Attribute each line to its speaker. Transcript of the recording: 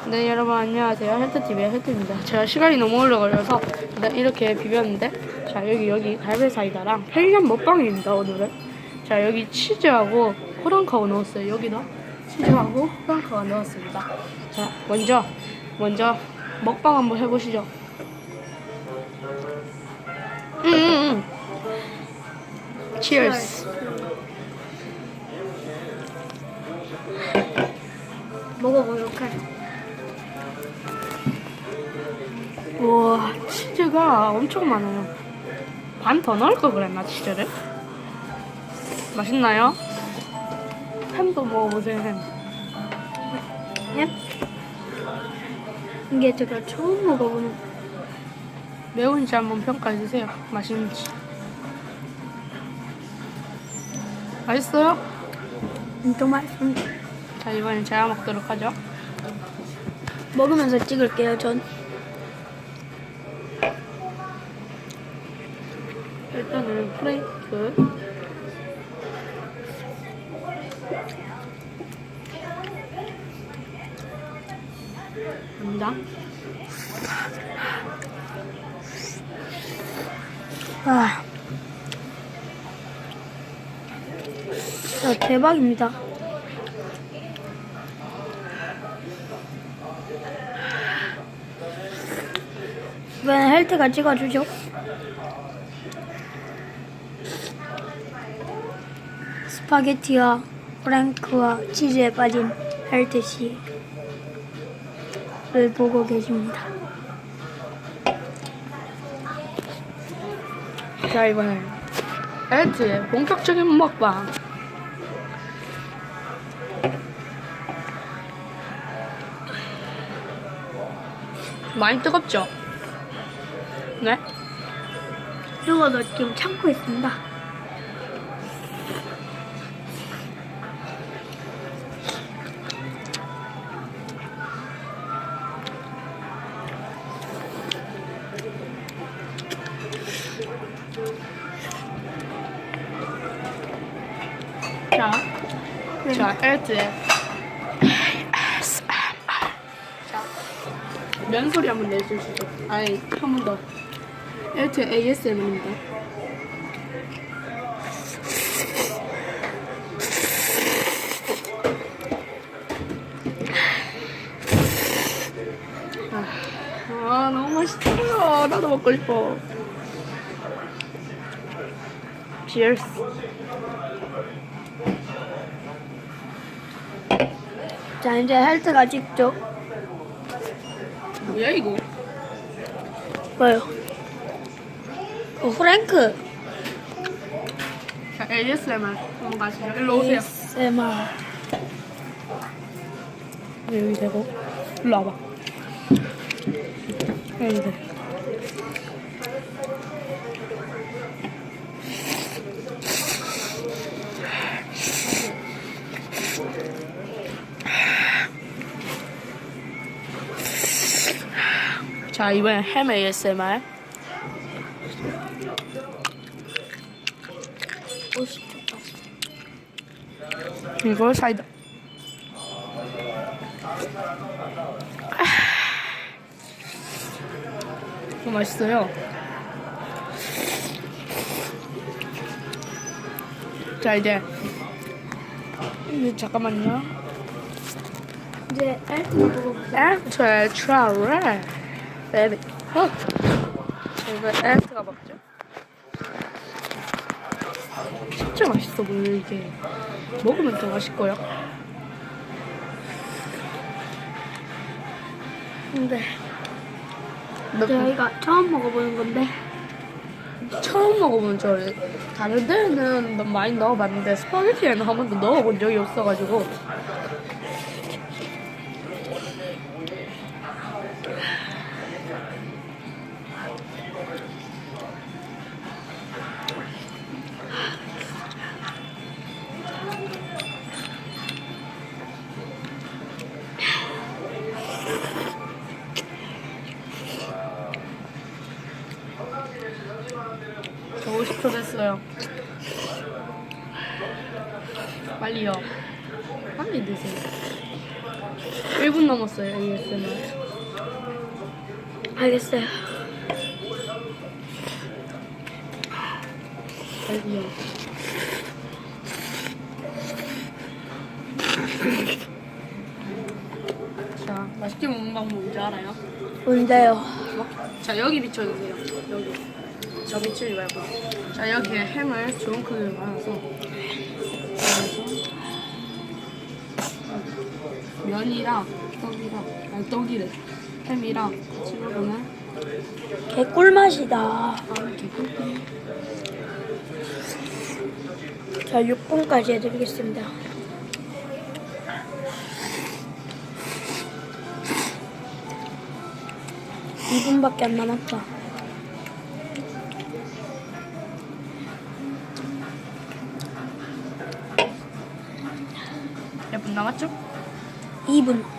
Speaker 1: 네, 여러분 안녕하세요. 헬트TV의 헬트입니다. 제가 시간이 너무 오래 걸려서 일단 이렇게 비볐는데, 자, 여기 갈비 사이다랑 편의점 먹방입니다, 오늘은. 자, 여기 치즈하고 호랑카고 넣었어요. 여기다 치즈하고 호랑카고 넣었습니다. 자, 먼저 먹방 한번 해보시죠. Cheers.
Speaker 2: 먹어보도록 해.
Speaker 1: 우와, 치즈가 엄청 많아요. 반 더 넣을 걸 그랬나, 치즈를? 맛있나요? 햄도 먹어보세요, 햄.
Speaker 2: 햄? 이게 제가 처음 먹어보는.
Speaker 1: 매운지 한번 평가해주세요. 맛있는지. 맛있어요?
Speaker 2: 좀 맛있습니다.
Speaker 1: 자, 이번엔 제가 먹도록 하죠.
Speaker 2: 먹으면서 찍을게요, 전.
Speaker 1: 일단은 프레이크. 간장.
Speaker 2: 아, 대박입니다. 이번엔 헬트가 찍어주죠. 스파게티와 프랭크와 치즈에 빠진 헬트 씨를 보고 계십니다.
Speaker 1: 자, 이번엔 엘트의 본격적인 먹방. 많이 뜨겁죠? 네?
Speaker 2: 뜨거워서 지금 참고 있습니다.
Speaker 1: 자, 엘트의 ASMR. 자, 면 소리 한번 내주시죠. 아니, 한 번 더. 엘트의 ASMR입니다. 너무 맛있어요. 나도 먹고 싶어. Cheers.
Speaker 2: 자, 이제 헬트가 찍죠.
Speaker 1: 뭐야 이거?
Speaker 2: 뭐요? 프랭크.
Speaker 1: 자, ASMR 한번 가시죠. 일로 오세요.
Speaker 2: ASMR.
Speaker 1: 여기 대고 일로 와봐. 여기 대. 자, 이번엔 햄 ASMR. 이거 사이다. 너무 맛있어요. 자, 이제 잠깐만요.
Speaker 2: 이제 헬트가 먹어볼게요.
Speaker 1: 엘트의 트라우레 베이비. 이거 엘트가 먹죠. 진짜 맛있어 보여. 이게 먹으면 더 맛있고요.
Speaker 2: 근데 저희가 처음 먹어보는 건데
Speaker 1: 처음 먹어본 저 다른 데는 많이 넣어봤는데 스파게티에는 한 번도 넣어본 적이 없어가지고. 저 50초 됐어요. 빨리요. 빨리 드세요. 1분 넘었어요, ASMR.
Speaker 2: 알겠어요.
Speaker 1: 아이고야. 자, 맛있게 먹는 방법 뭔지 알아요?
Speaker 2: 뭔데요?
Speaker 1: 자, 여기 비춰주세요. 여기. 저 비추지 말고. 자, 여기에 햄을 좋은 크기로 말아서 면이랑 떡이랑, 아니 떡이래. 햄이랑 같이 먹으면
Speaker 2: 개꿀맛이다.
Speaker 1: 이렇게 꿀꿀.
Speaker 2: 자, 6분까지 해드리겠습니다. 이분밖에안 남았다.
Speaker 1: 몇 분 남았죠?
Speaker 2: 2분.